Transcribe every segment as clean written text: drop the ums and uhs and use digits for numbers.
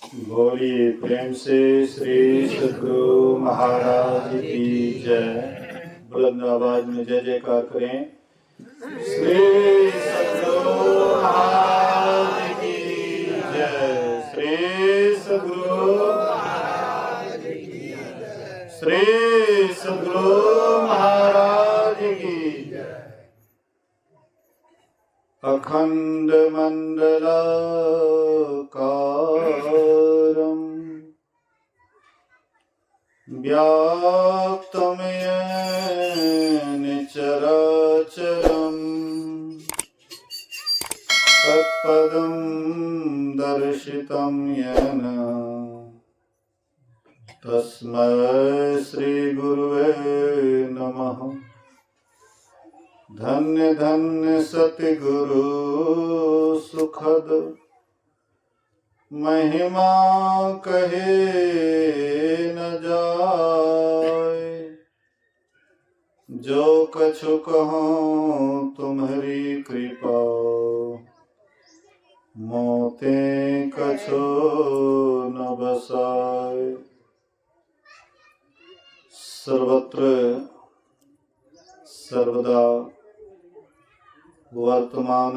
बोलिए प्रेम से श्री सद्गुरु महाराज की जय। बुलंद आवाज में जय जयकार करें। श्री सद्गुरु महाराज की जय। श्री सद्गुरु महाराज की जय। श्री सद्गुरु महाराज की जय। अखंड मंडलाकारं व्याप्तं येन चराचरं तत्पदं दर्शितं येन तस्मै श्री गुरुवे नमः। धन्य धन्य सतगुरु सुखद महिमा कहे न जाए। जो कछु कहूँ तुम्हारी कृपा मोते कछु न बसाए। सर्वत्र सर्वदा वर्तमान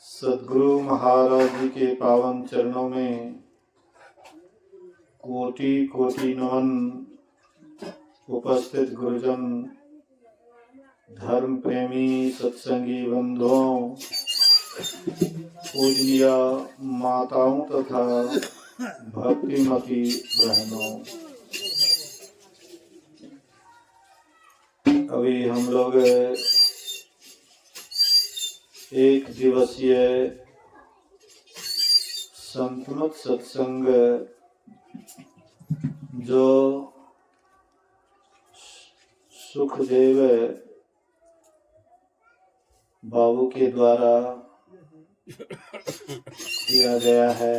सद्गुरु महाराज जी के पावन चरणों में कोटि कोटि नमन। उपस्थित गुरुजन, धर्म प्रेमी सत्संगी बंधुओं, पूजनीय माताओं तथा भक्तिमती बहनों, अभी हम लोग एक दिवसीय संतमत सत्संग जो सुखदेव बाबू के द्वारा किया गया है,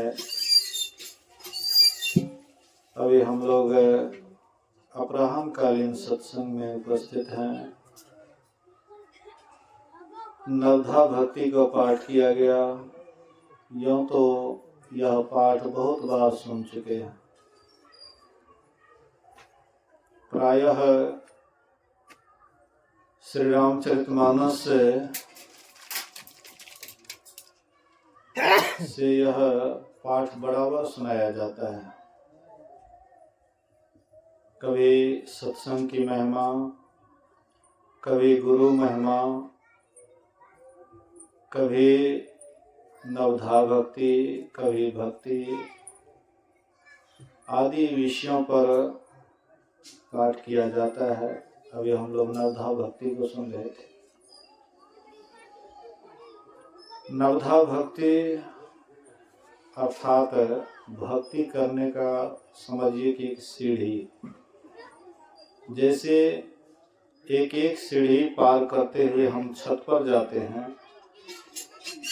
अभी हम लोग अपराह्न कालीन सत्संग में उपस्थित हैं। नवधा भक्ति का पाठ किया गया। यूं तो यह पाठ बहुत बार सुन चुके हैं। प्रायः श्री रामचरितमानस से यह पाठ बड़ा बार सुनाया जाता है। कभी सत्संग की महिमा, कभी गुरु महिमा, कभी नवधा भक्ति, कभी भक्ति आदि विषयों पर पाठ किया जाता है। अभी हम लोग नवधा भक्ति को सुन रहे थे। नवधा भक्ति अर्थात भक्ति करने का समझिए कि एक सीढ़ी, जैसे एक एक सीढ़ी पार करते हुए हम छत पर जाते हैं,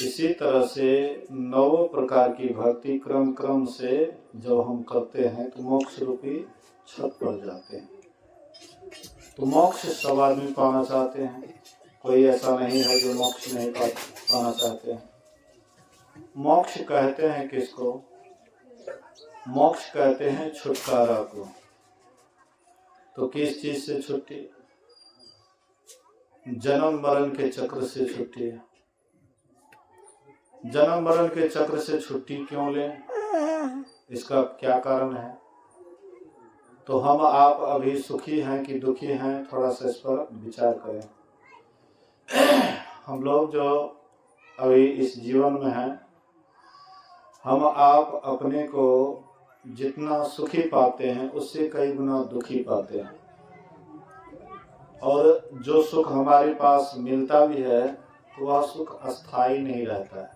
इसी तरह से 9 प्रकार की भक्ति क्रम क्रम से जब हम करते हैं तो मोक्ष रूपी छत पर जाते हैं। तो मोक्ष सब आदमी पाना चाहते हैं, कोई ऐसा नहीं है जो मोक्ष नहीं पाना चाहते हैं। मोक्ष कहते हैं किसको? मोक्ष कहते हैं छुटकारा को। तो किस चीज से छुट्टी? जन्म मरण के चक्र से छुट्टी है। जन्म मरण के चक्र से छुट्टी क्यों लें? इसका क्या कारण है? तो हम आप अभी सुखी हैं कि दुखी हैं, थोड़ा सा इस पर विचार करें। हम लोग जो अभी इस जीवन में हैं, हम आप अपने को जितना सुखी पाते हैं उससे कई गुना दुखी पाते हैं। और जो सुख हमारे पास मिलता भी है तो वह सुख अस्थाई नहीं रहता है।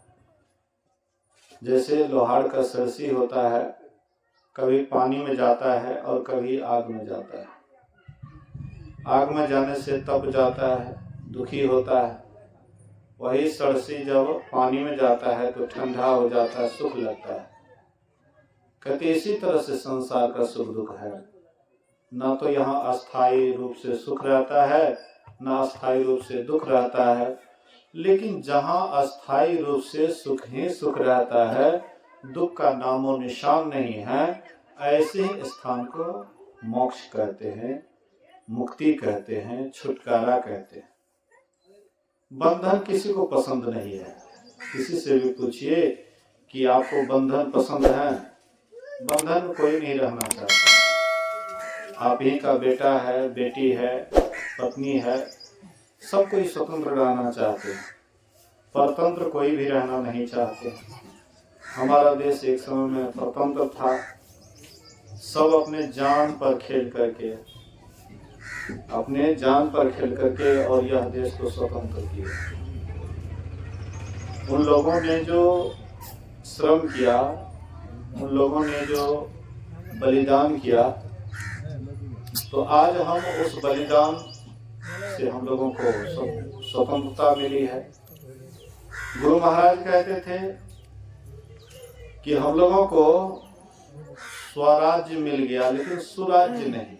जैसे लोहार का सरसी होता है, कभी पानी में जाता है और कभी आग में जाता है। आग में जाने से तप जाता है, दुखी होता है। वही सरसी जब पानी में जाता है तो ठंडा हो जाता है, सुख लगता है। कहते इसी तरह से संसार का सुख दुख है। न तो यहाँ अस्थायी रूप से सुख रहता है, न अस्थायी रूप से दुख रहता है। लेकिन जहाँ अस्थायी रूप से सुख ही सुख रहता है, दुख का नामो निशान नहीं है, ऐसे स्थान को मोक्ष कहते हैं, मुक्ति कहते हैं, छुटकारा कहते हैं। बंधन किसी को पसंद नहीं है। किसी से भी पूछिए कि आपको बंधन पसंद है, बंधन में कोई नहीं रहना चाहता। आप ही का बेटा है, बेटी है, पत्नी है, सब कोई स्वतंत्र रहना चाहते हैं, परतंत्र कोई भी रहना नहीं चाहते। हमारा देश एक समय में परतंत्र था, सब अपने जान पर खेल करके, अपने जान पर खेल करके और यह देश को स्वतंत्र किया। उन लोगों ने जो श्रम किया, उन लोगों ने जो बलिदान किया, तो आज हम उस बलिदान से हम लोगों को स्वतंत्रता मिली है। गुरु महाराज कहते थे कि हम लोगों को स्वराज्य मिल गया लेकिन सुराज्य नहीं।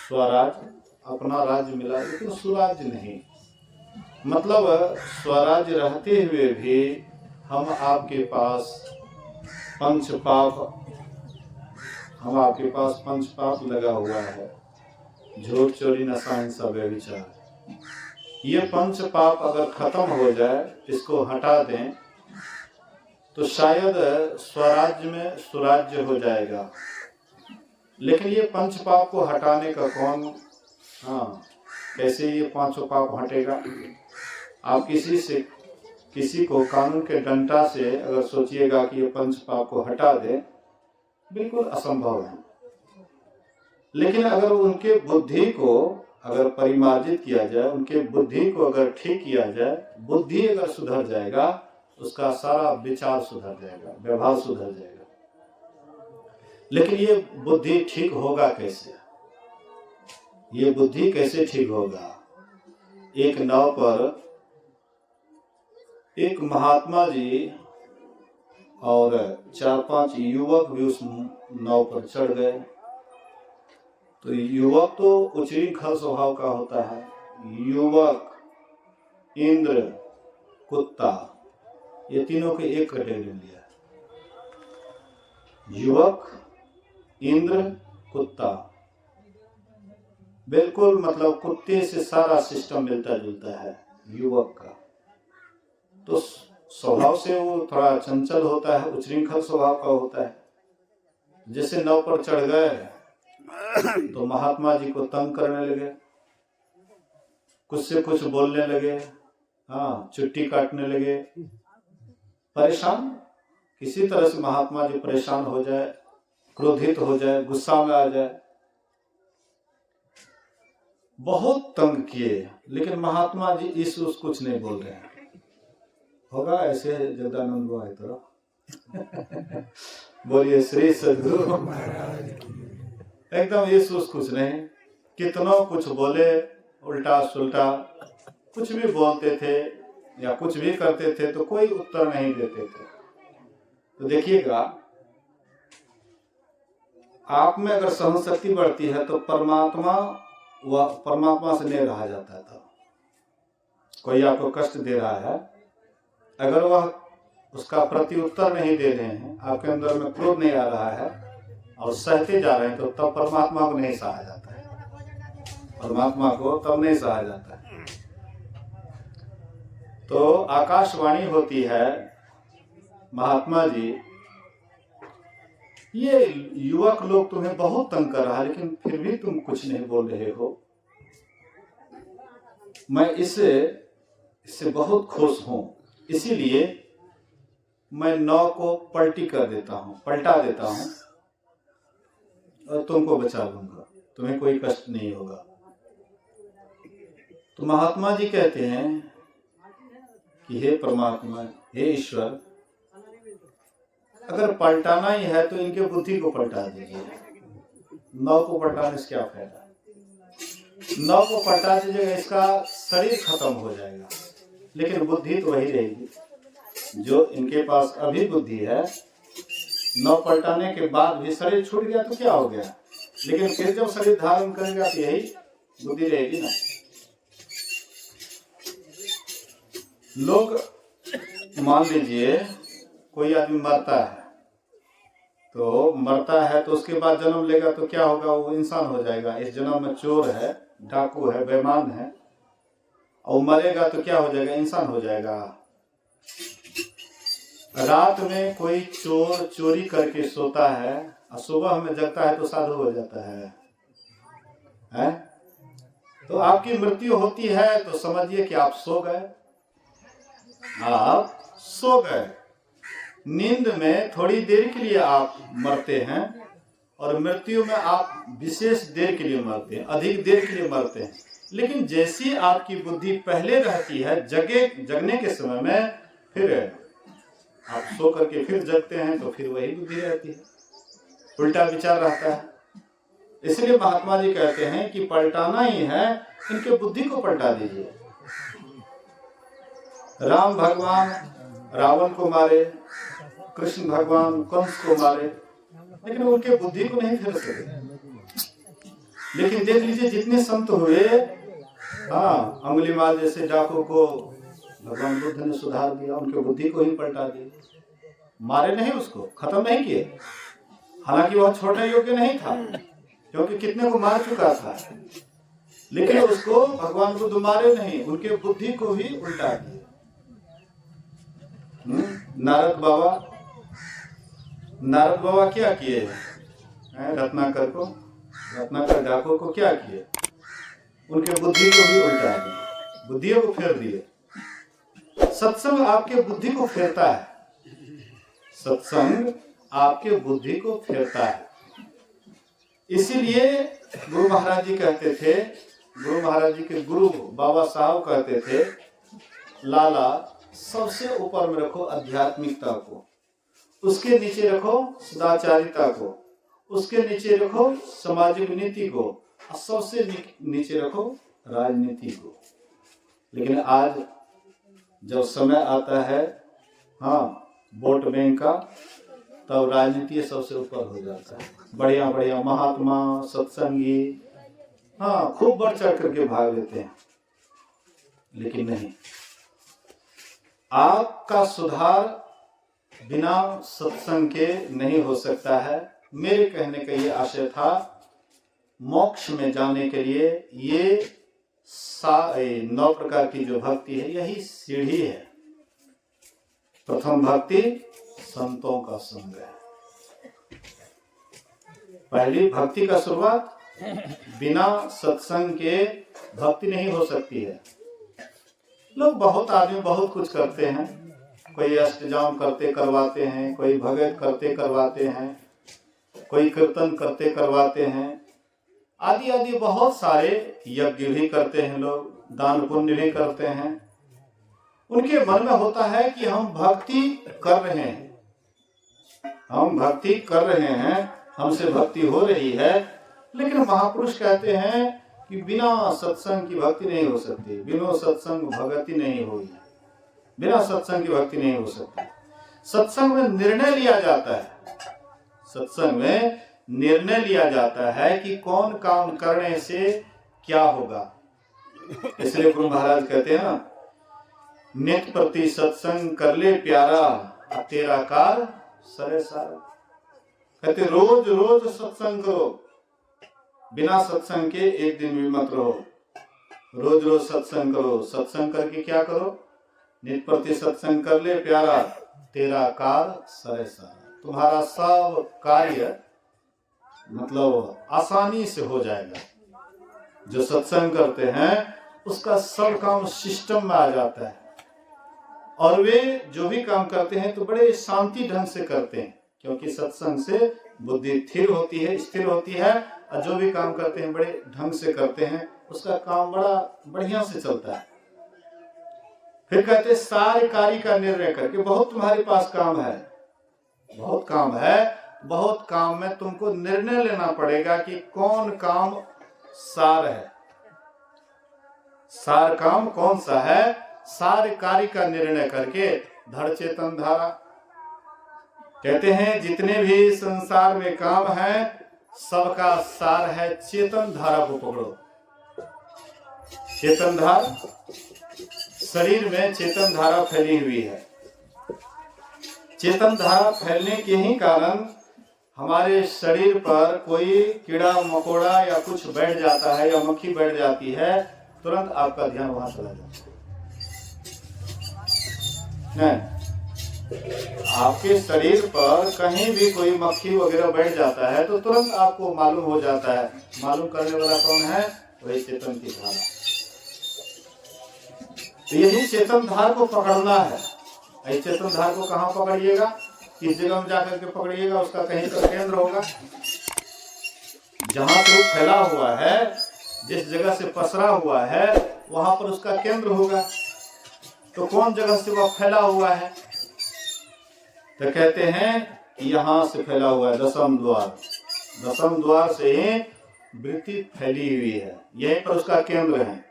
स्वराज्य अपना राज्य मिला लेकिन सुराज्य नहीं। मतलब स्वराज्य रहते हुए भी हम आपके पास पंच पाप लगा हुआ है। झूठ, चोरी, नशा, हिंसा, व्यभिचार, ये पंच पाप अगर खत्म हो जाए, इसको हटा दें, तो शायद स्वराज्य में सुराज्य हो जाएगा। लेकिन ये पंच पाप को हटाने का कौन, कैसे ये पांचों पाप हटेगा? आप किसी को कानून के डंडा से अगर सोचिएगा कि ये पंच पाप को हटा दे, बिल्कुल असंभव है। लेकिन अगर उनके बुद्धि को अगर परिमार्जित किया जाए, उनके बुद्धि को अगर ठीक किया जाए, बुद्धि अगर सुधर जाएगा, उसका सारा विचार सुधर जाएगा, व्यवहार सुधर जाएगा। लेकिन ये बुद्धि ठीक होगा कैसे? ये बुद्धि कैसे ठीक होगा? एक नाव पर एक महात्मा जी और 4-5 युवक भी उस नाव पर चढ़ गए। तो युवक तो उच्चृंखल स्वभाव का होता है। युवक, इंद्र, कुत्ता, ये तीनों के एक कैटेगरी लिया। युवक, इंद्र, कुत्ता, बिल्कुल मतलब कुत्ते से सारा सिस्टम मिलता जुलता है युवक का। तो स्वभाव से वो थोड़ा चंचल होता है, उच्चृंखल स्वभाव का होता है। जैसे नाव पर चढ़ गए तो महात्मा जी को तंग करने लगे, कुछ से कुछ बोलने लगे, चुट्टी काटने लगे, परेशान। किसी तरह से महात्मा जी परेशान हो जाए, क्रोधित हो जाए, गुस्सा में आ जाए, बहुत तंग किए। लेकिन महात्मा जी इस कुछ नहीं बोल रहे हैं। होगा ऐसे जगदानंद हुआ है तो बोलिए श्री सद्गुरु महाराज। एकदम इस कुछ नहीं, कितनों कुछ बोले, उल्टा सुल्टा कुछ भी बोलते थे या कुछ भी करते थे तो कोई उत्तर नहीं देते थे। तो देखिएगा, आप में अगर सहन शक्ति बढ़ती है तो परमात्मा से नहीं रहा जाता था। कोई आपको कष्ट दे रहा है, अगर वह उसका प्रति उत्तर नहीं दे रहे हैं, आपके अंदर में क्रोध नहीं आ रहा है और सहते जा रहे हैं, तो तब परमात्मा को नहीं सहा जाता है। परमात्मा को तब नहीं सहा जाता है। तो आकाशवाणी होती है, महात्मा जी, ये युवक लोग तुम्हें बहुत तंग कर रहा है लेकिन फिर भी तुम कुछ नहीं बोल रहे हो। मैं इससे बहुत खुश हूं, इसीलिए मैं नाव को पलटा देता हूं और तुमको बचा लूंगा, तुम्हें कोई कष्ट नहीं होगा। तो महात्मा जी कहते हैं कि हे परमात्मा, हे ईश्वर, अगर पलटाना ही है तो इनके बुद्धि को पलटा दीजिए। नाव को पलटाने से क्या फायदा? नाव को पलटा दीजिएगा, इसका शरीर खत्म हो जाएगा, लेकिन बुद्धि तो वही रहेगी जो इनके पास अभी बुद्धि है। नाव पलटाने के बाद भी शरीर छूट गया तो क्या हो गया, लेकिन फिर जब शरीर धारण करेगा तो यही बुद्धि रहेगी ना। लोग मान लीजिए कोई आदमी मरता है, तो मरता है तो उसके बाद जन्म लेगा तो क्या होगा, वो इंसान हो जाएगा। इस जन्म में चोर है, डाकू है, बेईमान है, और मरेगा तो क्या हो जाएगा, इंसान हो जाएगा। रात में कोई चोर चोरी करके सोता है और सुबह में जगता है तो साधु हो जाता है? तो आपकी मृत्यु होती है तो समझिए कि आप सो गए, आप सो गए। नींद में थोड़ी देर के लिए आप मरते हैं और मृत्यु में आप विशेष देर के लिए मरते हैं, अधिक देर के लिए मरते हैं। लेकिन जैसी आपकी बुद्धि पहले रहती है जगने के समय में, फिर आप सो करके फिर जगते हैं तो फिर वही बुद्धि रहती है, उल्टा विचार रहता है। इसलिए महात्मा जी कहते हैं कि पलटाना ही है, इनके बुद्धि को पलटा दीजिए। राम भगवान रावण को मारे, कृष्ण भगवान कंस को मारे, लेकिन उनके बुद्धि को नहीं फेर सके। लेकिन देख लीजिए जितने संत हुए, हाँ, अंगुलीमाल जैसे डाकू को भगवान बुद्ध ने सुधार दिया, उनके बुद्धि को ही पलटा दिया। मारे नहीं, उसको खत्म नहीं किए, हालांकि वह छोटा योग्य नहीं था क्योंकि कितने को मार चुका था, लेकिन उसको भगवान बुद्ध मारे नहीं, उनके बुद्धि को ही उल्टा दिया। नारद बाबा क्या किए रत्नाकर डाकू को क्या किए, उनके बुद्धि को भी उल्टा दिए, बुद्धियों को फेर दिए। सत्संग आपके बुद्धि को फेरता है, सत्संग आपके बुद्धि को फेरता है। इसीलिए गुरु महाराज जी कहते थे, गुरु महाराज जी के गुरु बाबा साहब कहते थे, लाला सबसे ऊपर में रखो आध्यात्मिकता को, उसके नीचे रखो सदाचारिता को, उसके नीचे रखो सामाजिक नीति को, और सबसे नीचे रखो राजनीति को। लेकिन आज जब समय आता है, हाँ, वोट बैंक का, तब राजनीति सबसे ऊपर हो जाता है। बढ़िया बढ़िया महात्मा सत्संगी, हाँ, खूब बढ़ चढ़ करके भाग लेते हैं। लेकिन नहीं, आपका सुधार बिना सत्संग के नहीं हो सकता है। मेरे कहने का ये आशय था, मोक्ष में जाने के लिए ये 9 प्रकार की जो भक्ति है, यही सीढ़ी है। प्रथम भक्ति संतों का संग है। पहली भक्ति का शुरुआत, बिना सत्संग के भक्ति नहीं हो सकती है। लोग बहुत आदमी बहुत कुछ करते हैं, कोई अष्टजाम करते करवाते हैं, कोई भगत करते करवाते हैं, कोई कीर्तन करते करवाते हैं, आदि आदि बहुत सारे यज्ञ भी करते हैं लोग, दान पुण्य भी करते हैं। उनके मन में होता है कि हम भक्ति कर रहे हैं, हम भक्ति कर रहे हैं, हमसे भक्ति हो रही है। लेकिन महापुरुष कहते हैं कि बिना सत्संग की भक्ति नहीं हो सकती, बिना सत्संग भक्ति नहीं होगी, बिना सत्संग की भक्ति नहीं हो सकती। सत्संग में निर्णय लिया जाता है, सत्संग में निर्णय लिया जाता है कि कौन काम करने से क्या होगा। इसलिए गुरु महाराज कहते हैं ना, नित प्रति सत्संग कर ले प्यारा, तेरा कार सरे सारा। कहते रोज रोज सत्संग करो, बिना सत्संग के एक दिन भी मत रहो, रोज रोज सत्संग करो। सत्संग करके क्या करो, नित प्रति सत्संग कर ले प्यारा, तेरा कार सरे सारा। तुम्हारा सब कार्य मतलब आसानी से हो जाएगा। जो सत्संग करते हैं उसका सब काम सिस्टम में आ जाता है, और वे जो भी काम करते हैं तो बड़े शांति ढंग से करते हैं, क्योंकि सत्संग से बुद्धि स्थिर होती है, स्थिर होती है, और जो भी काम करते हैं बड़े ढंग से करते हैं, उसका काम बड़ा बढ़िया से चलता है। फिर कहते सारे कार्य का निर्णय करके, बहुत तुम्हारे पास काम है, बहुत काम है, बहुत काम में तुमको निर्णय लेना पड़ेगा कि कौन काम सार है, सार काम कौन सा है। सारे कार्य का निर्णय करके धड़ चेतन धारा। कहते हैं जितने भी संसार में काम है सबका सार है चेतन धारा को पकड़ो। चेतन धारा, शरीर में चेतन धारा फैली हुई है। चेतन धारा फैलने के ही कारण हमारे शरीर पर कोई कीड़ा मकोड़ा या कुछ बैठ जाता है या मक्खी बैठ जाती है, तुरंत आपका ध्यान वहां चला जाता है। आपके शरीर पर कहीं भी कोई मक्खी वगैरह बैठ जाता है तो तुरंत आपको मालूम हो जाता है। मालूम करने वाला कौन है? वही चेतन की धारा। तो यही चेतन धार को पकड़ना है। इस चेतन धार को कहाँ पकड़िएगा? किस जगह में जाकर के पकड़िएगा? उसका कहीं पर केंद्र होगा। जहां से वो फैला हुआ है, जिस जगह से पसरा हुआ है, वहां पर उसका केंद्र होगा। तो कौन जगह से वह फैला हुआ है? तो कहते हैं यहां से फैला हुआ है, दशम द्वार। दशम द्वार से वृत्ति फैली हुई है, यहीं पर उसका केंद्र है।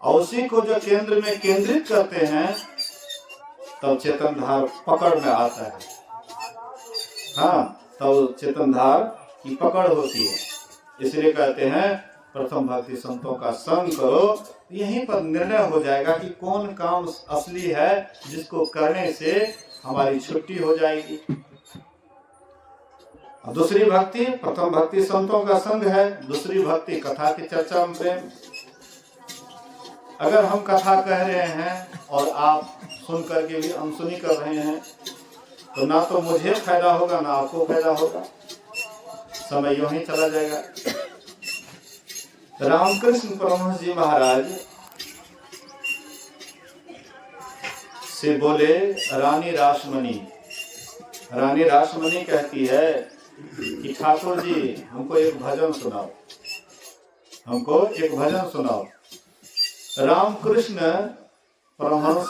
और उसी को जो केंद्र में केंद्रित करते हैं तब चेतन धार पकड़ में आता है। हाँ, तब चेतन धार की पकड़ होती है। इसलिए कहते हैं प्रथम भक्ति संतों का संग करो। यहीं पर निर्णय हो जाएगा कि कौन काम असली है, जिसको करने से हमारी छुट्टी हो जाएगी। दूसरी भक्ति प्रथम भक्ति संतों का संग है। दूसरी भक्ति कथा की चर्चा में प्रेम। अगर हम कथा कह रहे हैं और आप सुन करके भी अनसुनी कर रहे हैं तो ना तो मुझे फायदा होगा ना आपको फायदा होगा, समय यूं ही चला जाएगा। रामकृष्ण परमहंस जी महाराज से बोले रानी रासमणी। रानी रासमणी कहती है कि ठाकुर जी हमको एक भजन सुनाओ, हमको एक भजन सुनाओ। रामकृष्ण परमहंस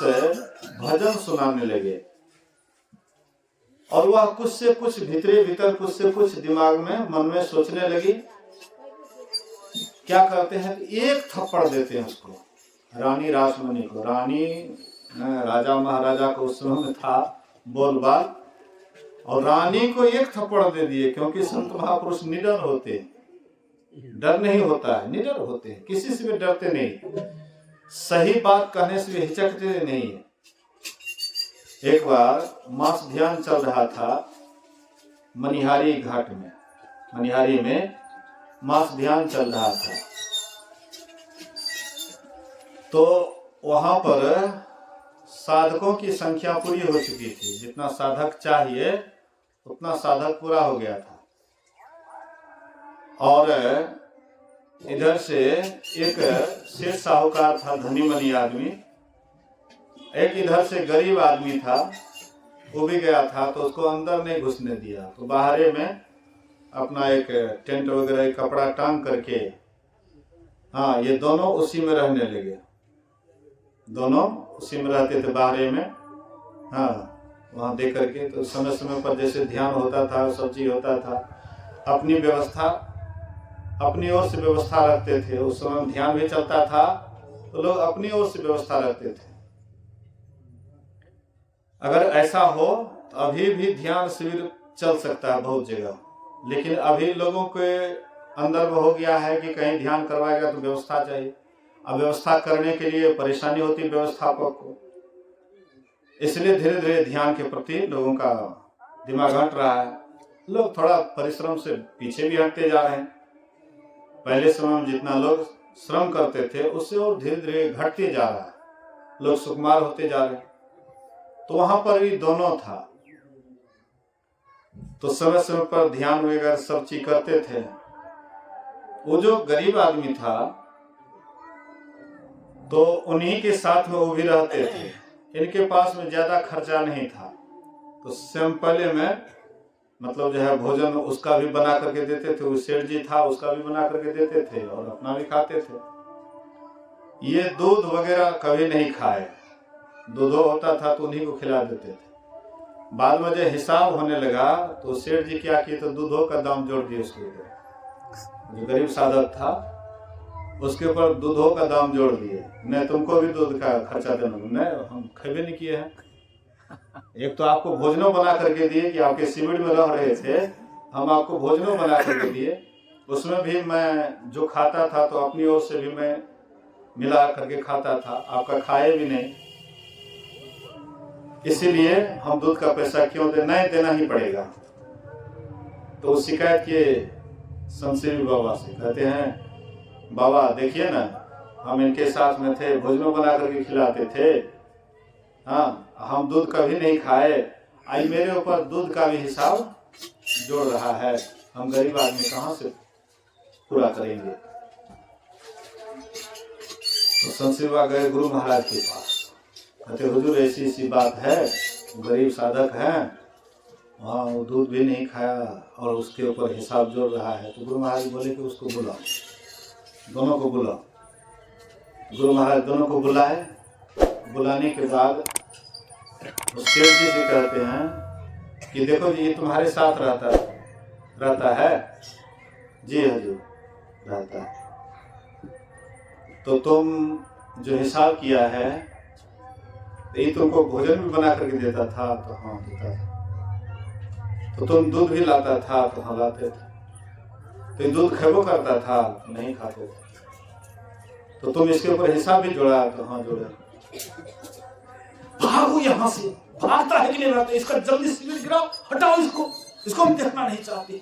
भजन सुनाने लगे और वह कुछ से कुछ भीतरे भीतर कुछ से कुछ दिमाग में मन में सोचने लगी। क्या करते हैं? एक थप्पड़ देते हैं उसको, रानी रासमणी को। रानी राजा महाराजा को उस समय में था बोलबाल, और रानी को एक थप्पड़ दे दिए। क्योंकि संत महापुरुष निडर होते हैं, डर नहीं होता है, निडर होते हैं, किसी से भी डरते नहीं, सही बात कहने से भी हिचकते नहीं है। एक बार मास ध्यान चल रहा था मनिहारी घाट में, मनिहारी में मास ध्यान चल रहा था। तो वहां पर साधकों की संख्या पूरी हो चुकी थी। जितना साधक चाहिए उतना साधक पूरा हो गया था। और इधर से एक सेठ साहूकार था, धनी मनी आदमी। एक इधर से गरीब आदमी था, वो भी गया था, तो उसको अंदर नहीं घुसने दिया। तो बाहरे में अपना एक टेंट वगैरह कपड़ा टांग करके, हाँ, ये दोनों उसी में रहने लगे। दोनों उसी में रहते थे बाहरे में। हाँ, वहाँ दे करके तो समय समय पर जैसे ध्यान होता था, सब चीज होता था, अपनी व्यवस्था अपनी ओर से व्यवस्था रखते थे। उस समय ध्यान भी चलता था तो लोग अपनी ओर से व्यवस्था रखते थे। अगर ऐसा हो तो अभी भी ध्यान शिविर चल सकता है बहुत जगह, लेकिन अभी लोगों के अंदर वो हो गया है कि कहीं ध्यान करवाएगा तो व्यवस्था चाहिए। अब व्यवस्था करने के लिए परेशानी होती है व्यवस्थापक को, इसलिए धीरे धीरे ध्यान के प्रति लोगों का दिमाग हट रहा है। लोग थोड़ा परिश्रम से पीछे भी हटते जा रहे हैं। पहले समय में जितना लोग श्रम करते थे उससे और धीरे धीरे घटते जा रहा है, लोग सुकुमार होते जा रहे हैं। तो वहां पर भी दोनों था। तो समय समय पर ध्यान वगैरह सब चीज करते थे। वो जो गरीब आदमी था तो उन्हीं के साथ में वो भी रहते थे। इनके पास में ज्यादा खर्चा नहीं था, तो सिंपल में मतलब जो है भोजन उसका भी बना करके देते थे। वो सेठ जी था, उसका भी बना करके देते थे और अपना भी खाते थे। ये दूध वगैरह कभी नहीं खाए, दूध होता था तो उन्हीं को खिला देते थे। बाद में जब हिसाब होने लगा तो सेठ जी क्या किए, तो दूधों का दाम जोड़ दिए उसके ऊपर। जो गरीब साधक था उसके ऊपर दूधों का दाम जोड़ दिए। नहीं तुमको भी दूध का खर्चा देना, नहीं हम खबे नहीं किए हैं। एक तो आपको भोजनों बना करके दिए कि आपके शिविर में रह रहे थे, हम आपको भोजनों बना करके दिए, उसमें भी मैं जो खाता था तो अपनी ओर से भी मैं मिला करके खाता था, आपका खाए भी नहीं। इसीलिए हम दूध का पैसा क्यों दें, नहीं देना ही पड़ेगा। तो वो शिकायत किए शमशेर बाबा से, कहते हैं बाबा देखिए ना, हम इनके साथ में थे, भोजन बना करके खिलाते थे, हाँ हम दूध कभी नहीं खाए, आज मेरे ऊपर दूध का भी हिसाब जोड़ रहा है, हम गरीब आदमी कहाँ से पूरा करेंगे। तो शमशेर बाबा गए गुरु महाराज के पास, कहते हुजूर ऐसी ऐसी बात है, गरीब साधक है, वहाँ वो दूध भी नहीं खाया और उसके ऊपर हिसाब जोड़ रहा है। तो गुरु महाराज बोले कि उसको बुलाओ, दोनों को बुलाओ। गुरु महाराज दोनों को बुलाए। बुलाने के बाद उस सेठ जी से कहते हैं कि देखो जी ये तुम्हारे साथ रहता है। जी हजूर रहता है। तो तुम जो हिसाब किया है, ये तुमको भोजन भी बना करके देता था? तो हाँ देता था। तो तुम दूध भी लाता था? तो हाँ लाते थे। तो दूध खेबो करता था? नहीं खाते थे। तो तुम इसके ऊपर हिसाब भी जोड़ा? तो हाँ जोड़ा। भागो यहाँ से, भागता है कि नहीं भागता, इसका जल्दी से गिराओ, हटाओ इसको हम देखना नहीं चाहते।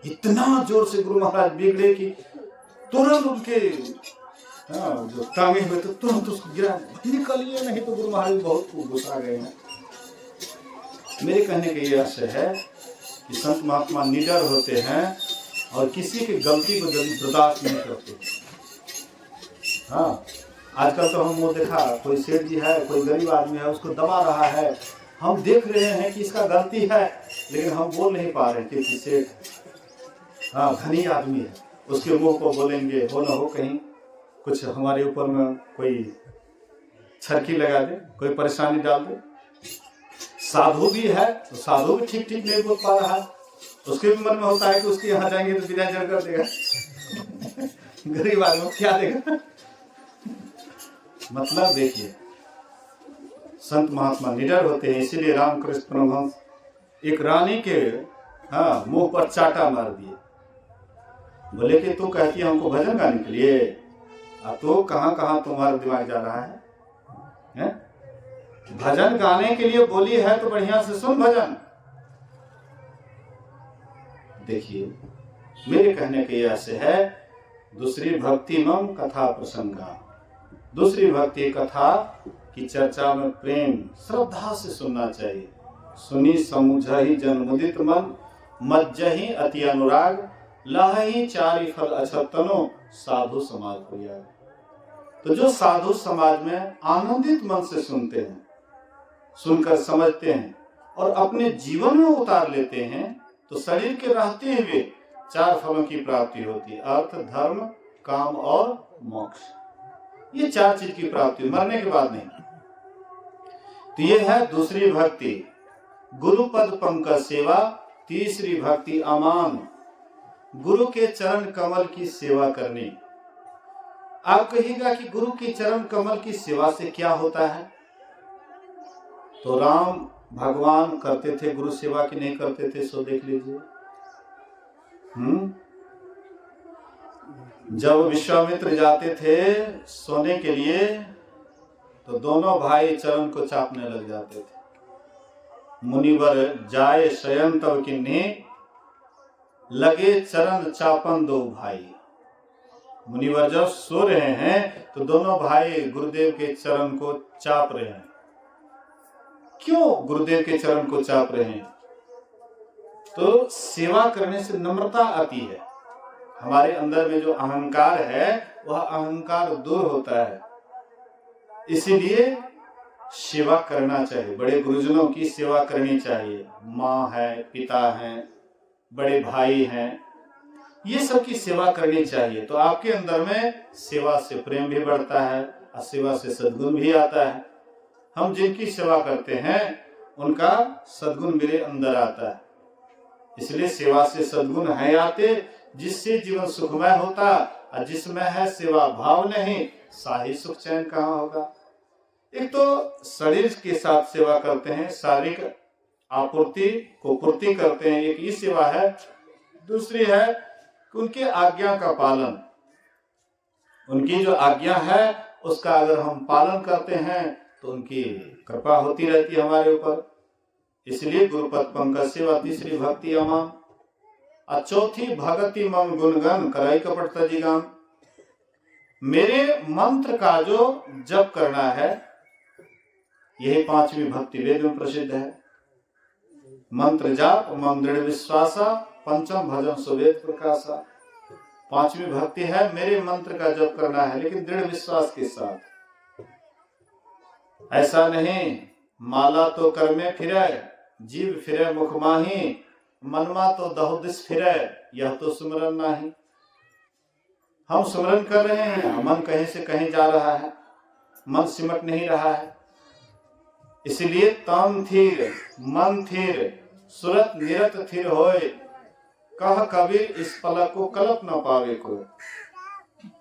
इतना जोर से गुरु महाराज बिगड़े कि तुरंत उनके जो टांगे हुए तो तुरंत उसको गिरा, निकलिए, नहीं तो गुरु महाराज बहुत गुस्सा गए हैं। मेरे कहने का ये आशय है कि संत महात्मा निडर होते हैं और किसी की गलती को जल्दी बर्दाश्त नहीं करते। हाँ आजकल तो हम वो देखा, कोई सेठ जी है, कोई गरीब आदमी है, उसको दबा रहा है, हम देख रहे हैं कि इसका गलती है, लेकिन हम बोल नहीं पा रहे क्योंकि सेठ हाँ धनी आदमी है, उसके मुंह को बोलेंगे हो ना हो कहीं कुछ हमारे ऊपर में कोई छरकी लगा दे, कोई परेशानी डाल दे। साधु भी है तो साधु भी ठीक नहीं बोल पा रहा है, उसके भी मन में होता है कि उसके यहाँ जाएंगे तो विदाई जल कर देगा। गरीब आदमी क्या देगा। मतलब देखिए संत महात्मा निडर होते हैं, इसीलिए रामकृष्ण परमहंस एक रानी के मुंह पर चाटा मार दिए। बोले कि तू कहती है हमको भजन गाने के लिए, तो कहाँ कहाँ तुम्हारा दिमाग जा रहा है? भजन गाने के लिए बोली है तो बढ़िया से सुन भजन। देखिए मेरे कहने के यह से है, दूसरी भक्ति मम कथा प्रसंगा, दूसरी भक्ति कथा की चर्चा में प्रेम श्रद्धा से सुनना चाहिए। सुनी समुझहि जन्मुदित मन, मज्जहि अति अनुराग, लहहि चारि फल अछतनो, साधु समाज प्रिया। तो जो साधु समाज में आनंदित मन से सुनते हैं, सुनकर समझते हैं और अपने जीवन में उतार लेते हैं, तो शरीर के रहते हुए 4 फलों की प्राप्ति होती है, अर्थ धर्म काम और मोक्ष। ये 4 चीज की प्राप्ति मरने के बाद नहीं। तो ये है दूसरी भक्ति, गुरुपद पंकज सेवा। तीसरी भक्ति अमान, गुरु के चरण कमल की सेवा करनी। आप कहिएगा कि गुरु के चरण कमल की सेवा से क्या होता है? तो राम भगवान करते थे गुरु सेवा की, नहीं करते थे सो देख लीजिए। जब विश्वामित्र जाते थे सोने के लिए, तो दोनों भाई चरण को चापने लग जाते थे। मुनिवर जाए शयन तब किन्हीं, लगे चरण चापन दो भाई। मुनिवर जब सो रहे हैं तो दोनों भाई गुरुदेव के चरण को चाप रहे हैं। क्यों गुरुदेव के चरण को चाप रहे हैं? तो सेवा करने से नम्रता आती है, हमारे अंदर में जो अहंकार है वह अहंकार दूर होता है। इसीलिए सेवा करना चाहिए, बड़े गुरुजनों की सेवा करनी चाहिए। माँ है, पिता हैं, बड़े भाई हैं, ये सब की सेवा करनी चाहिए। तो आपके अंदर में सेवा से प्रेम भी बढ़ता है और सेवा से सद्गुण भी आता है। हम जिनकी सेवा करते हैं उनका सद्गुण मेरे अंदर आता है, इसलिए सेवा से सद्गुण है आते, जिससे जीवन सुखमय होता। और जिसमें है सेवा भाव नहीं, साही सुख चैन कहाँ होगा। एक तो शरीर के साथ सेवा करते हैं, शारीरिक आपूर्ति को पूर्ति करते हैं, एक ये सेवा है। दूसरी है कि उनकी आज्ञा का पालन, उनकी जो आज्ञा है उसका अगर हम पालन करते हैं तो उनकी कृपा होती रहती है हमारे ऊपर। इसलिए गुरुपद पंकज सेवा तीसरी भक्ति अमान और चौथी भगति मम गुणगन कराई कपट तजिगान। मेरे मंत्र का जो जप करना है, यही पांचवी भक्ति वेद में प्रसिद्ध है। मंत्र जाप मम दृढ़ विश्वासा पंचम भजन सुवेद प्रकाशा। पांचवी भक्ति है मेरे मंत्र का जप करना है, लेकिन दृढ़ विश्वास के साथ। ऐसा नहीं माला तो कर में फिरे, जीव फिरे मुख माही, मनमा तो दहुदिस फिरे, यह तो सुमरन नाही। हम सुमरन कर रहे हैं, मन कहीं से कहीं जा रहा है, मन सिमट नहीं रहा है। इसलिए तन थीर मन थीर सुरत निरत थिर होए, कह कबीर इस पलक को कल्प न पावे को।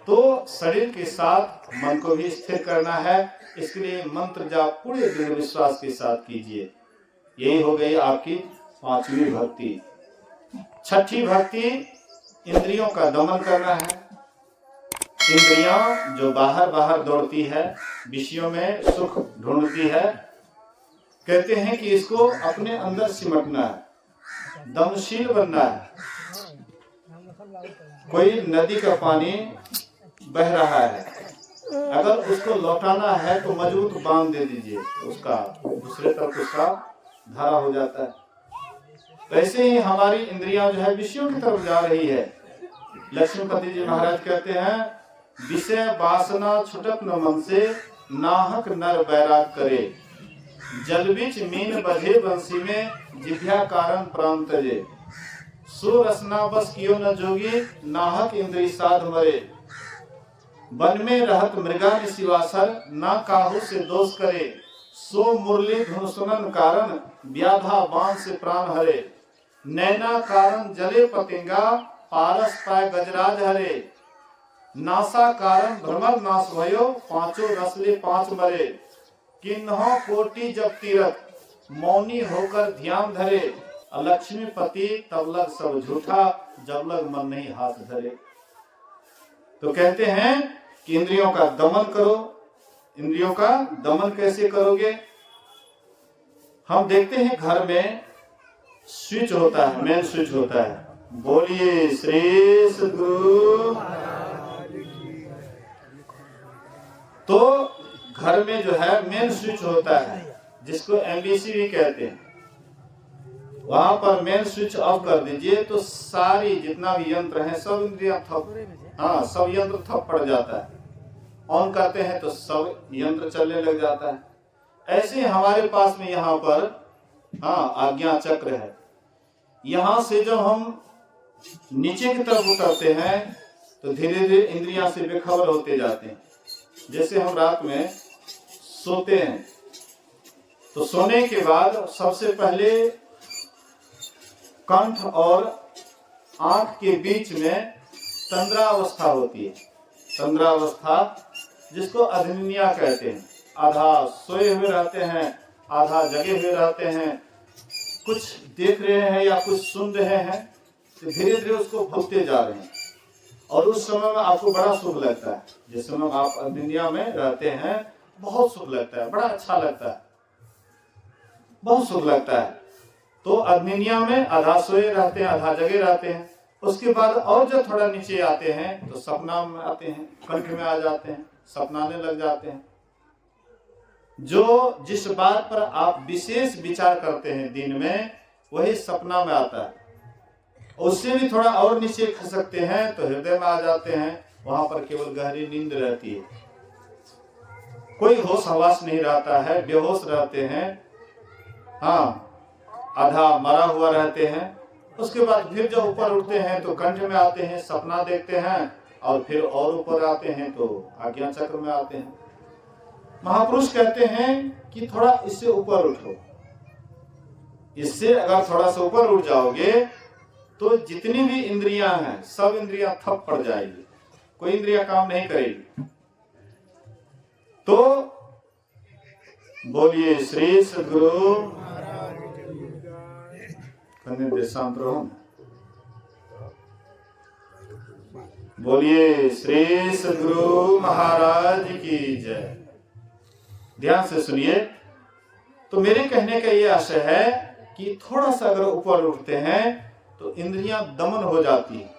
तो शरीर के साथ मन को भी स्थिर करना है, इसके लिए मंत्र जाप पूरे दृढ़ विश्वास के साथ कीजिए। यही हो गई आपकी पांचवी भक्ति। छठी भक्ति इंद्रियों का दमन करना है। इंद्रियां जो बाहर बाहर दौड़ती है, विषयों में सुख ढूंढती है, कहते हैं कि इसको अपने अंदर सिमटना है, दमशील बनना है। कोई नदी का पानी बह रहा है, अगर उसको लौटाना है तो मजबूत बांध दे दीजिए, उसका दूसरे तरफ उसका धारा हो जाता है। वैसे ही हमारी इंद्रियां जो है विषयों की तरफ जा रही है। लक्ष्मीपति जी महाराज कहते हैं, विषय वासना छुटक न मन से, नाहक नर बैराग करे, जल बीच मीन बजे बंसी में, जिभ्या कारण प्राण तजे, सो रसना बस कियो न जोगी, नाहक इंद्रिय साध मरे, वन में रहत मृगा निशिवासर, ना काहू से दोष करे, सो मुरली धुन सुनन कारण, व्याधा बाण से प्राण हरे, नैना कारण जले पतेंगा, पारस पाए गजराज हरे, नासा कारण भ्रमर नाश भयो, पांचों रसले पांच मरे, किन्हों कोटि जब तीरथ, मौनी होकर ध्यान धरे, लक्ष्मीपति तब लग सब झूठा, जब लग मन नहीं हाथ धरे। तो कहते हैं कि इंद्रियों का दमन करो। इंद्रियों का दमन कैसे करोगे? हम देखते हैं घर में स्विच होता है, मेन स्विच होता है। बोलिए श्री सद्गुरु। तो घर में जो है मेन स्विच होता है, जिसको एमबीसी भी कहते हैं। वहां पर मेन स्विच ऑफ कर दीजिए तो सारी जितना भी यंत्र है सब इंद्रियां सब यंत्र ठप पड़ जाता है। ऑन करते हैं तो सब यंत्र चलने लग जाता है। ऐसे हमारे पास में यहाँ पर आज्ञा चक्र है। यहाँ से जब हम नीचे की तरफ उतरते हैं तो धीरे धीरे इंद्रियां से बेखबर होते जाते हैं। जैसे हम रात में सोते हैं तो सोने के बाद सबसे पहले कंठ और आंख के बीच में तंद्रावस्था होती है। तंद्रावस्था जिसको अधनिया कहते हैं। आधा सोए हुए रहते हैं, आधा जगे हुए रहते हैं, कुछ देख रहे हैं या कुछ सुन रहे हैं, तो धीरे धीरे उसको भूलते जा रहे हैं। और उस समय में आपको बड़ा सुख लगता है। जिस समय आप दुनिया में रहते हैं बहुत सुख लगता है, बड़ा अच्छा लगता है, बहुत सुख लगता है। तो अग्निया में आधा सोए रहते हैं, आधा जगे रहते हैं। उसके बाद और जब थोड़ा नीचे आते हैं तो सपना में आते हैं, कंठ में आ जाते हैं, सपनाने लग जाते हैं। जो जिस बात पर आप विशेष विचार करते हैं दिन में, वही सपना में आता है। उससे भी थोड़ा और नीचे खसकते हैं तो हृदय में आ जाते हैं। वहां पर केवल गहरी नींद रहती है, कोई होश हवास नहीं रहता है, बेहोश रहते हैं, आधा मरा हुआ रहते हैं। उसके बाद फिर जब ऊपर उठते हैं तो कंठ में आते हैं, सपना देखते हैं, और फिर और ऊपर आते हैं तो आज्ञा चक्र में आते हैं। महापुरुष कहते हैं कि थोड़ा इससे ऊपर उठो। इससे अगर थोड़ा सा ऊपर उठ जाओगे तो जितनी भी इंद्रियां हैं सब इंद्रियां ठप पड़ जाएगी, कोई इंद्रिया काम नहीं करेगी। तो बोलिए श्री सद्गुरु। शांत रहो। बोलिए श्री सद्गुरु महाराज की जय। ध्यान से सुनिए। तो मेरे कहने का ये आशय है कि थोड़ा सा अगर ऊपर उठते हैं तो इंद्रियां दमन हो जाती है,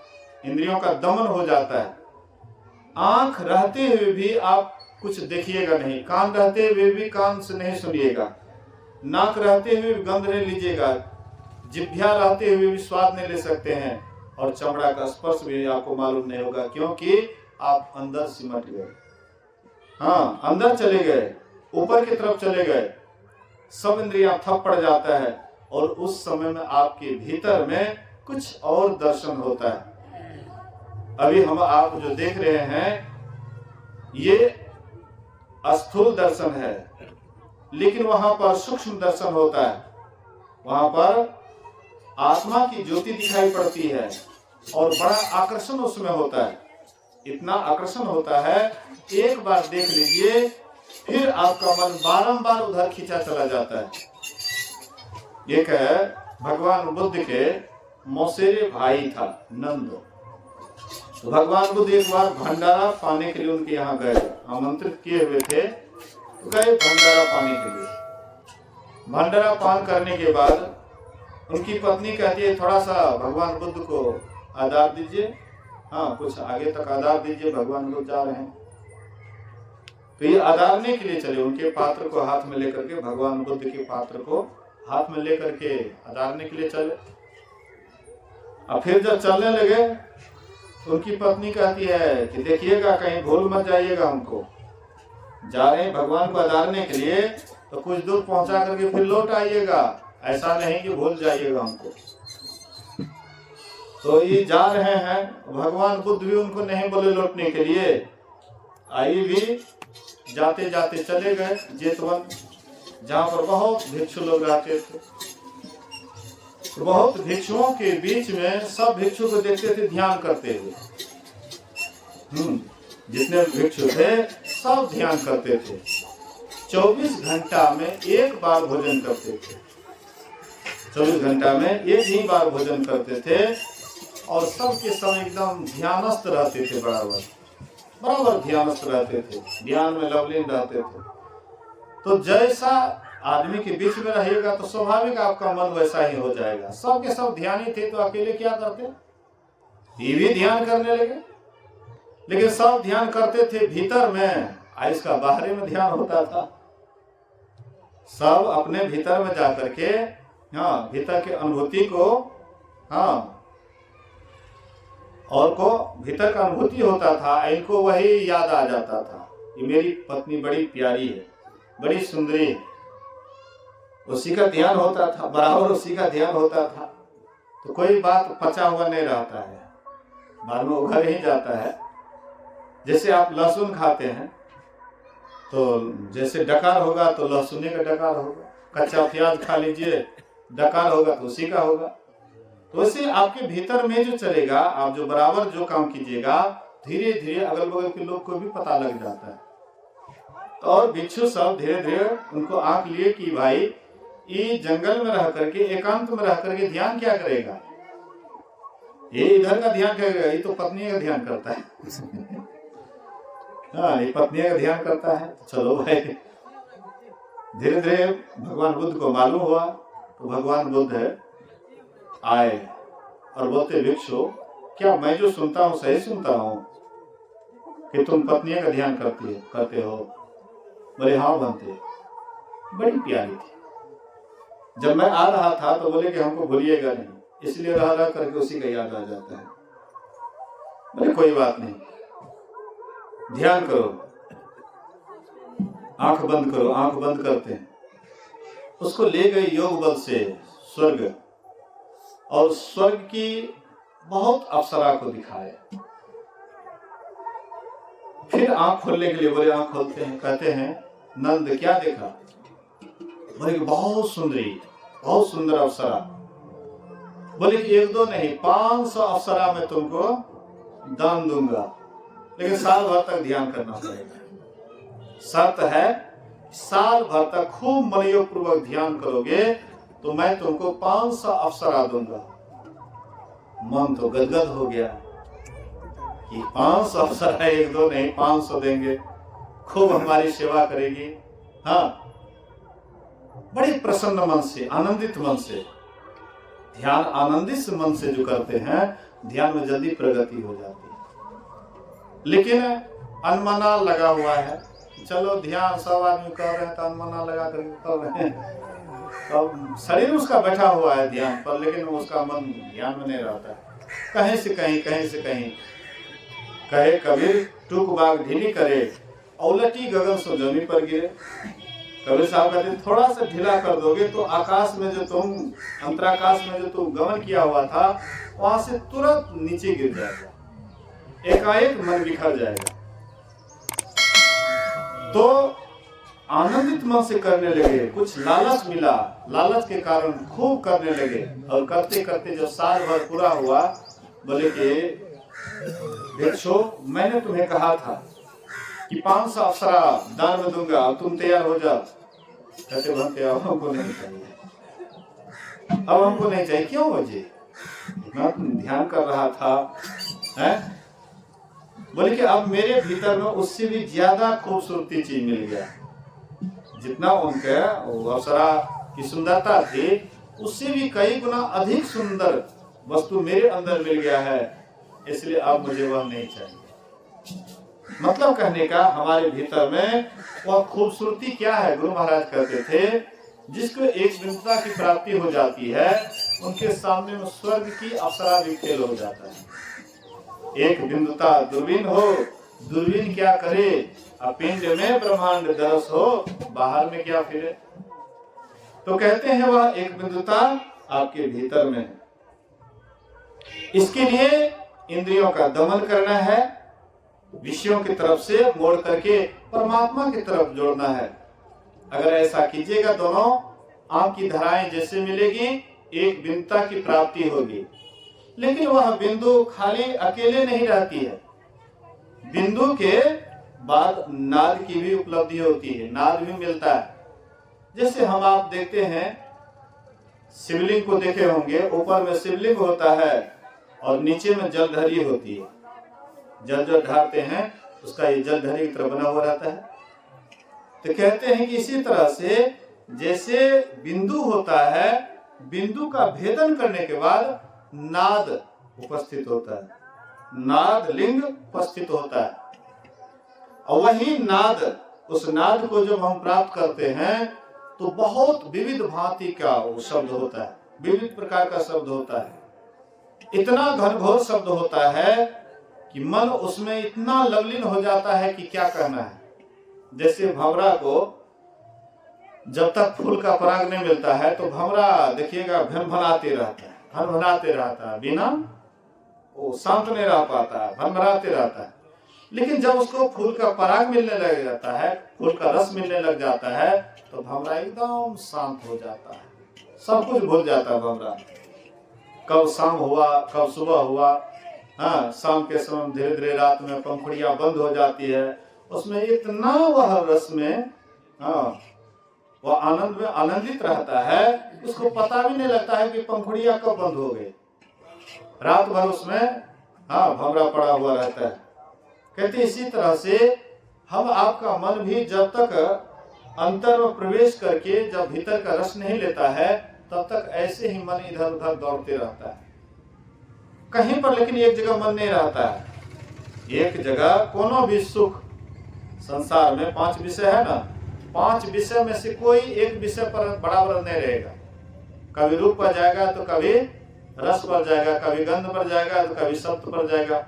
इंद्रियों का दमन हो जाता है। आंख रहते हुए भी आप कुछ देखिएगा नहीं, कान रहते हुए भी कान से नहीं सुनिएगा, नाक रहते हुए भी गंध नहीं लीजिएगा, जिह्वा रहते हुए भी स्वाद नहीं ले सकते हैं, और चमड़ा का स्पर्श भी आपको मालूम नहीं होगा, क्योंकि आप अंदर सिमट गए। हाँ, अंदर चले गए, ऊपर की तरफ चले गए, सब इंद्रियां ठप पड़ जाता है, और उस समय में आपके भीतर में कुछ और दर्शन होता है। अभी हम आप जो देख रहे हैं ये स्थूल दर्शन है, लेकिन वहां पर सूक्ष्म दर्शन होता है। वहां पर आत्मा की ज्योति दिखाई पड़ती है और बड़ा आकर्षण उसमें होता है। इतना आकर्षण होता है, एक बार देख लीजिए फिर आपका मन बारंबार उधर खींचा चला जाता है। एक भगवान बुद्ध के मौसेरे भाई था नंद। तो भगवान बुद्ध एक बार भंडारा पाने के लिए उनके यहाँ गए, आमंत्रित किए हुए थे, तो गए भंडारा पाने के लिए। भंडारा पान करने के बाद उनकी पत्नी कहती है थोड़ा सा भगवान बुद्ध को आधार दीजिए, हाँ कुछ आगे तक आधार दीजिए, भगवान बुद्ध जा रहे हैं। तो ये आधारने के लिए चले, उनके पात्र को हाथ में लेकर के, भगवान बुद्ध के पात्र को हाथ में लेकर के आधारने के लिए चले। अब फिर जब चलने लगे तो उनकी पत्नी कहती है कि देखिएगा कहीं भूल मत जाइएगा, हमको जा रहे हैं भगवान को आधारने के लिए, तो कुछ दूर पहुंचा करके फिर लौट आइएगा, ऐसा नहीं कि भूल जाइएगा हमको। तो ये जा रहे हैं, भगवान बुद्ध भी उनको नहीं बोले लौटने के लिए, आई भी जाते जाते चले गए जेतवन, जहाँ पर बहुत भिक्षु लोग रहते थे। बहुत भिक्षुओं के बीच में सब भिक्षु को देखते थे ध्यान करते हुए। जितने भिक्षु थे सब ध्यान करते थे, 24 घंटा में एक बार भोजन करते थे, 24 घंटा में एक ही बार भोजन करते थे, और सब के सब एकदम ध्यानस्थ रहते थे, बराबर ध्यानस्थ रहते थे, ध्यान में लवलीन रहते थे। तो जैसा आदमी के बीच में रहेगा तो स्वाभाविक आपका मन वैसा ही हो जाएगा। सब के सब ध्यानी थे तो अकेले क्या करते, ये भी ध्यान करने लगे, लेकिन सब ध्यान करते थे भीतर में, इसका बाहर में ध्यान होता था। सब अपने भीतर में जाकर के, हाँ भीतर के अनुभूति को, हाँ और को भीतर का अनुभूति होता था, इनको वही याद आ जाता था, ये मेरी पत्नी बड़ी प्यारी है, बड़ी सुंदरी है, उसी का ध्यान होता था, बराबर उसी का ध्यान होता था। तो कोई बात पचा हुआ नहीं रहता है, बाद में उभर ही जाता है। जैसे आप लहसुन खाते हैं तो जैसे डकार होगा तो लहसुन का डकार होगा, कच्चा प्याज खा लीजिए डकार होगा तो उसी का होगा। तो वैसे आपके भीतर में जो चलेगा, आप जो बराबर जो काम कीजिएगा, धीरे धीरे अगल बगल के लोग को भी पता लग जाता है। तो और भिक्षु सब धीरे धीरे उनको आंख लिए कि भाई ये जंगल में रह करके, एकांत में रह करके ध्यान क्या करेगा, ये इधर का ध्यान करेगा, ये तो पत्नी का ध्यान करता है। हाँ ये पत्नी का ध्यान करता है। चलो भाई, धीरे धीरे भगवान बुद्ध को मालूम हुआ, तो भगवान बुद्ध आए और बोलते भिक्षु क्या मैं जो सुनता हूँ सही सुनता हूँ कि तुम पत्नी का ध्यान करते हो? बोले हाँ बनते, बड़ी प्यारी थी। जब मैं आ रहा था तो बोले कि हमको भूलिएगा नहीं, इसलिए रह रह करके उसी का याद आ जाता है। बोले कोई बात नहीं, ध्यान करो, आंख बंद करो। आंख बंद करते हैं, उसको ले गए योग बल से स्वर्ग, और स्वर्ग की बहुत अप्सरा को दिखाए। फिर आंख खोलने के लिए बोले आंख खोलते हैं, कहते हैं नंद क्या देखा? बोले कि बहुत सुंदरी, बहुत सुंदर अप्सरा। बोले कि एक दो नहीं 500 अप्सरा में तुमको दान दूंगा, लेकिन साल भर तक ध्यान करना पड़ेगा। शर्त है साल भर तक खूब मनोयोग पूर्वक ध्यान करोगे तो मैं तुमको 500 अप्सरा दूंगा। मन तो गदगद हो गया कि 500 अप्सरा, एक दो नहीं 500 देंगे, खूब हमारी सेवा करेगी, हाँ, बड़े प्रसन्न मन से, आनंदित मन से, ध्यान आनंदित मन से जो करते हैं, ध्यान में जल्दी प्रगति हो जाती है। लेकिन अनमना लगा हुआ है, चलो ध्यान सब आदमी कर रहे हैं तो अनमना लगा कर कर रहे हैं, तो शरीर उसका बैठा हुआ है ध्यान पर, लेकिन उसका मन ध्यान में नहीं रहता है। कहीं से कहीं, कहीं से कहीं, कहे कबीर टूक बाग ढीली करे, औलटी गगन सो जमीन पर गिरे। कबीर साहब कहते हैं थोड़ा सा ढीला कर दोगे तो आकाश में जो तुम, अंतराकाश में जो तुम गमन किया हुआ था, वहां से तुरंत नीचे गिर जाएगा, एकाएक मन बिखर जाएगा। तो आनंदित मन से करने लगे, कुछ लालच मिला, लालच के कारण खूब करने लगे, और करते करते जब साल भर पूरा हुआ, बोले कि देखो मैंने तुम्हें कहा था कि 500 अप्सरा दान में दूंगा, और तुम तैयार हो जाओ। कहते अब हमको नहीं चाहिए, अब हमको नहीं चाहिए। क्यों मुझे इतना ध्यान कर रहा था, है? बोले कि अब मेरे भीतर में उससे भी ज्यादा खूबसूरती चीज मिल गया, जितना उनके अप्सरा की सुंदरता थी, उससे भी कई गुना अधिक सुंदर वस्तु मेरे अंदर मिल गया है, इसलिए अब मुझे वह नहीं चाहिए। मतलब कहने का, हमारे भीतर में वह खूबसूरती क्या है, गुरु महाराज कहते थे, जिसको एक बिंदुता की प्राप्ति हो जाती है, उनके सामने में स्वर्ग की अप्सरा भी फेल हो जाता है। एक बिंदुता दूरबीन हो, दूरबीन क्या करे, अपिंड में ब्रह्मांड दरस हो, बाहर में क्या फिरे। तो कहते हैं वह एक बिंदुता आपके भीतर में है। इसके लिए इंद्रियों का दमन करना है, विषयों की तरफ से मोड़ करके परमात्मा की तरफ जोड़ना है। अगर ऐसा कीजिएगा, दोनों आंख की धाराएं जैसे मिलेगी, एक बिंदुता की प्राप्ति होगी। लेकिन वह बिंदु खाली अकेले नहीं रहती है, बिंदु के बाद नाद की भी उपलब्धि होती है, नाद भी मिलता है। जैसे हम आप देखते हैं, शिवलिंग को देखे होंगे, ऊपर में शिवलिंग होता है और नीचे में जलधरी होती है। जल जो ढालते हैं उसका ये जलधरी की तरह बना हुआ रहता है। तो कहते हैं कि इसी तरह से जैसे बिंदु होता है, बिंदु का भेदन करने के बाद नाद उपस्थित होता है, नाद लिंग उपस्थित होता है। और वही नाद, उस नाद को जब हम प्राप्त करते हैं तो बहुत विविध भांति का वो शब्द होता है, विविध प्रकार का शब्द होता है, इतना घनघोर शब्द होता है कि मन उसमें इतना लवलीन हो जाता है कि क्या कहना है। जैसे भंवरा को जब तक फूल का पराग नहीं मिलता है तो भंवरा देखिएगा भनभनाते रहता है, भनभनाते रहता है, बिना वो शांत नहीं रह पाता है, भनभनाते रहता है। लेकिन जब उसको फूल का पराग मिलने लग जाता है, फूल का रस मिलने लग जाता है, तो भंवरा एकदम शांत हो जाता है, सब कुछ भूल जाता है भंवरा। कब शाम हुआ, कब सुबह हुआ, हाँ, शाम के समय धीरे धीरे रात में पंखुड़ियां बंद हो जाती है, उसमें इतना वह रस में, हाँ, वह आनंद में आनंदित रहता है, उसको पता भी नहीं लगता है कि पंखुड़ियां कब बंद हो गई। रात भर उसमें, हाँ, भंवरा पड़ा हुआ रहता है। कहते इसी तरह से हम आपका मन भी जब तक अंतर में प्रवेश करके जब भीतर का रस नहीं लेता है, तब तक ऐसे ही मन इधर उधर दौड़ते रहता है कहीं पर, लेकिन एक जगह मन नहीं रहता है। एक जगह कोनो भी सुख, संसार में 5 विषय है ना, 5 विषय में से कोई एक विषय पर बराबर नहीं रहेगा। कभी रूप पर जाएगा तो कभी रस पर जाएगा, कभी गंध पर जाएगा तो कभी शब्द पर जाएगा,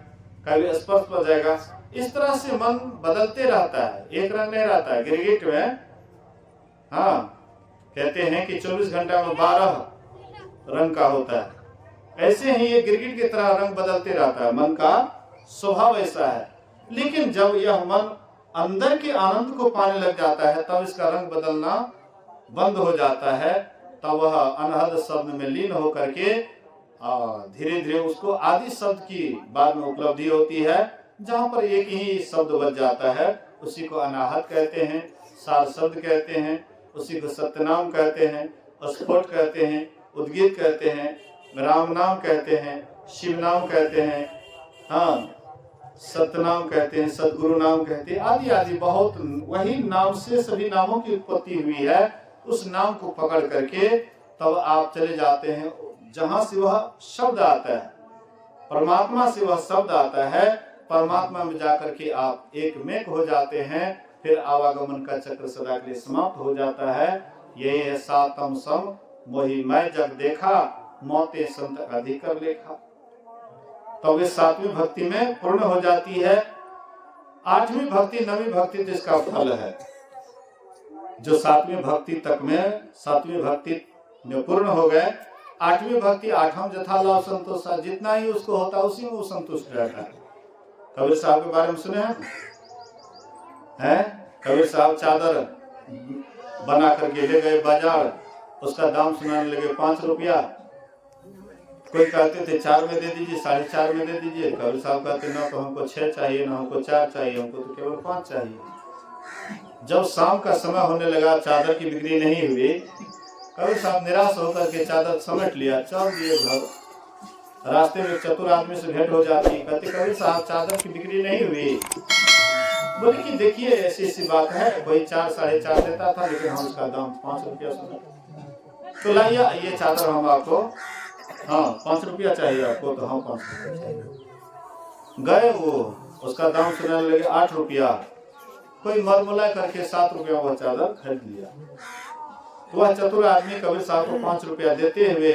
कभी स्पर्श पर जाएगा। इस तरह से मन बदलते रहता है, एक रंग नहीं रहता है। गिरगिट में, हाँ, कहते हैं कि 24 घंटा में 12 रंग का होता है। ऐसे ही ये गिरगिट की तरह रंग बदलते रहता है, मन का स्वभाव ऐसा है। लेकिन जब यह मन अंदर के आनंद को पाने लग जाता है, तब इसका रंग बदलना बंद हो जाता है, तब वह अनहद शब्द में लीन होकर के धीरे धीरे उसको आदि शब्द की बाद में उपलब्धि होती है। जहाँ पर एक ही शब्द बच जाता है, उसी को अनाहत कहते हैं, सार शब्द कहते हैं, उसी को सत्यनाम कहते हैं, स्फोट कहते हैं, उद्गीत कहते हैं, राम नाम कहते हैं, शिव नाम कहते हैं, हाँ, सतनाम कहते हैं, सदगुरु नाम कहते हैं, आदि आदि बहुत, वही नाम से सभी नामों की उत्पत्ति हुई है। उस नाम को पकड़ करके तब आप चले जाते हैं जहां से वह शब्द आता है, परमात्मा से वह शब्द आता है, परमात्मा में जाकर के आप एक मेक हो जाते हैं। फिर आवागमन का चक्र सदा के लिए समाप्त हो जाता है। यही है सातम सम मोहि मैं जग देखा, मौते संत अधिक कर लेखा। तो वे सातवीं भक्ति में पूर्ण हो जाती है। आठवीं भक्ति नवीं भक्ति तो इसका फल है। जो सातवीं भक्ति तक में, सातवीं भक्ति में पूर्ण हो गए, आठवीं भक्ति आठम जथा लाभ संतोष, जितना ही उसको होता है उसी में वो संतुष्ट रहता है। कबीर साहब के बारे में सुने हैं? कबीर साहब चादर बना करके ले गए बाजार, उसका दाम सुनाने लगे 5 रुपया। कोई कहते थे 4 में दे दीजिए, 4.5 में दे दीजिए। कबीर साहब कहते ना तो हमको 6 चाहिए, ना हमको 4 चाहिए, हमको तो केवल 5 चाहिए। जब शाम का समय होने लगा, चादर की बिक्री नहीं हुई, कबीर साहब निराश होकर के चादर समेट लिया, चल दिए घर। रास्ते में चतुर आदमी से भेंट हो जाती, कहते कबीर साहब चादर की बिक्री नहीं हुई। बोले कि देखिए ऐसी ऐसी बात है, कोई 4 4.5 देता था, लेकिन हम उसका दाम 5 रुपया सुना। तो लाइए ये चादर हम आपको, हाँ 5 रुपया चाहिए आपको, तो हम 5 रुपया चाहिए। गए वो, उसका दाम सुनाने लगे 8 रुपया। कोई मरमुला करके 7 रुपया वह चादर खरीद लिया। तो वह चतुर आदमी कबीर साहब को 5 रुपया देते हुए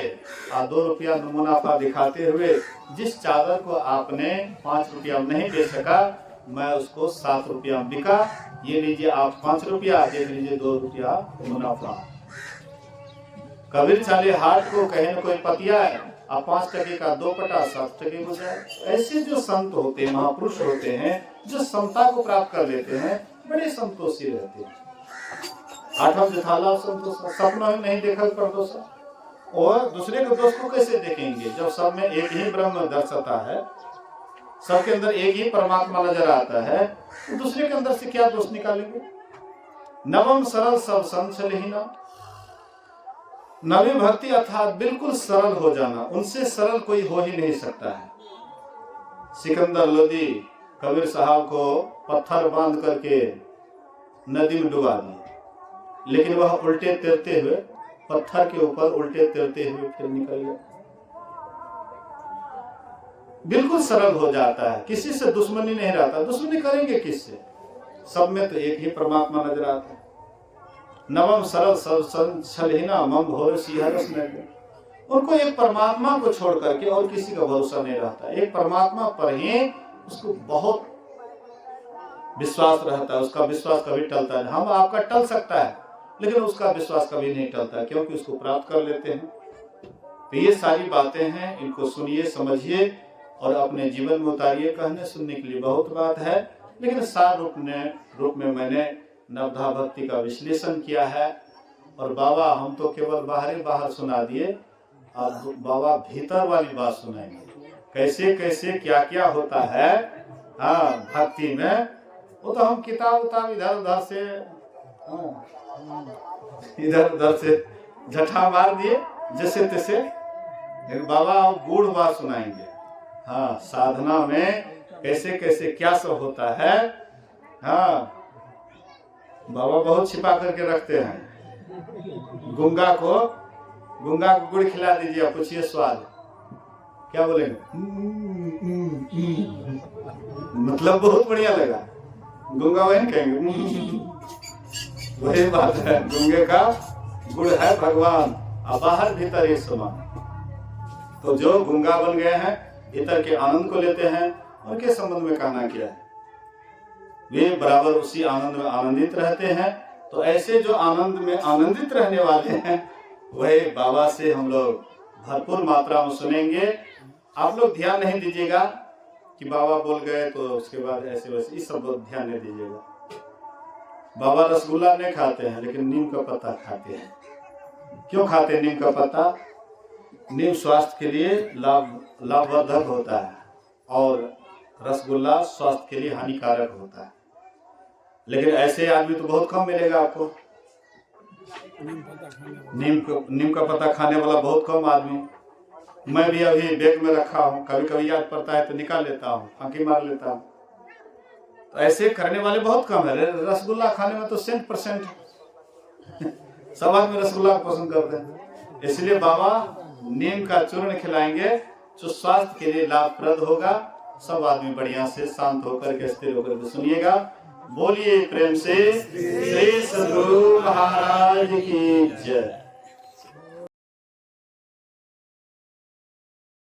और 2 रुपया मुनाफा दिखाते हुए, जिस चादर को आपने 5 रुपया नहीं दे सका, मैं उसको 7 रुपया बिका, ये लीजिए आप 5 रुपया, दे लीजिए 2 रुपया मुनाफा। कबीर चाले हाट को कहे न कोई पतिया है, आप 5 टके का 2 पटा 7 टके हो जाए। ऐसे जो संत होते हैं, महापुरुष होते हैं, जो समता को प्राप्त कर लेते हैं, बड़े संतोषी रहते हैं। आठम जथाला संतोष, सपना में नहीं देखा परदोष, और दूसरे के दोष को कैसे देखेंगे जब सब में एक ही ब्रह्म दर्शता है, सबके अंदर एक ही परमात्मा नजर आता है, तो दूसरे के अंदर से क्या दोष निकालेंगे। नवम सरल सब संचलहीना, नवी भक्ति अर्थात बिल्कुल सरल हो जाना, उनसे सरल कोई हो ही नहीं सकता है। सिकंदर लोदी कबीर साहब को पत्थर बांध करके नदी में डुबा दिए, लेकिन वह उल्टे तैरते हुए, पत्थर के ऊपर उल्टे तैरते हुए फिर निकल गए। बिल्कुल सरल हो जाता है, किसी से दुश्मनी नहीं रहता। दुश्मनी करेंगे किससे, सब में तो एक ही परमात्मा नजर आता है। नवम सरल छलहीना मम भोर सिंहरस में, उनको एक परमात्मा को छोड़ करके और किसी का भरोसा नहीं रहता। एक परमात्मा पर ही उसको बहुत विश्वास रहता है, उसका विश्वास कभी टलता है। हम आपका टल सकता है, लेकिन उसका विश्वास कभी नहीं टलता, क्योंकि उसको प्राप्त कर लेते हैं। तो ये सारी बातें हैं, इनको सुनिए, समझिए और अपने जीवन में उतारिए। कहने सुनने के लिए बहुत बात है, लेकिन सार रूप में मैंने नवधा भक्ति का विश्लेषण किया है। और बाबा हम तो केवल बाहर सुना दिए, और बाबा भीतर वाली बात सुनाएंगे, कैसे कैसे क्या क्या होता है हाँ भक्ति में। वो तो हम किताब इधर उधर से झटा मार दिए जैसे तैसे, बाबा गूढ़ बात सुनाएंगे। हाँ साधना में कैसे कैसे क्या सब होता है, हाँ बाबा बहुत छिपा करके रखते हैं। गुंगा को गुड़ खिला दीजिए, पूछिए स्वाद क्या बोलेंगे, मतलब बहुत बढ़िया लगा। गुंगा वही कहेंगे, वही बात है। गुंगे का गुड़ है भगवान, और बाहर भीतर एक समान। तो जो गुंगा बन गए हैं, भीतर के आनंद को लेते हैं, उनके संबंध में कहना क्या है, वे बराबर उसी आनंद में आनंदित रहते हैं। तो ऐसे जो आनंद में आनंदित रहने वाले हैं, वही बाबा से हम लोग भरपूर मात्रा में सुनेंगे। आप लोग ध्यान नहीं दीजिएगा कि बाबा बोल गए तो उसके बाद ऐसे वैसे, इस सब ध्यान नहीं दीजिएगा। बाबा रसगुल्ला नहीं खाते हैं, लेकिन नीम का पत्ता खाते हैं। क्यों खाते हैं नीम का पत्ता? नीम स्वास्थ्य के लिए लाभवर्धक होता है, और रसगुल्ला स्वास्थ्य के लिए हानिकारक होता है। लेकिन ऐसे आदमी तो बहुत कम मिलेगा आपको, नीम का पत्ता खाने वाला बहुत कम आदमी। मैं भी अभी बैग में रखा हूँ, कभी कभी याद पड़ता है तो निकाल लेता हूँ, फांकी मार लेता हूँ। तो ऐसे करने वाले बहुत कम है। रसगुल्ला खाने में तो 100% सब आदमी रसगुल्ला पसंद करते हैं। इसलिए बाबा नीम का चूर्ण खिलाएंगे जो स्वास्थ्य के लिए लाभप्रद होगा। सब आदमी बढ़िया से शांत होकर के स्थिर होकर के सुनिएगा। बोलिए प्रेम से श्री सद्गुरु महाराज की जय।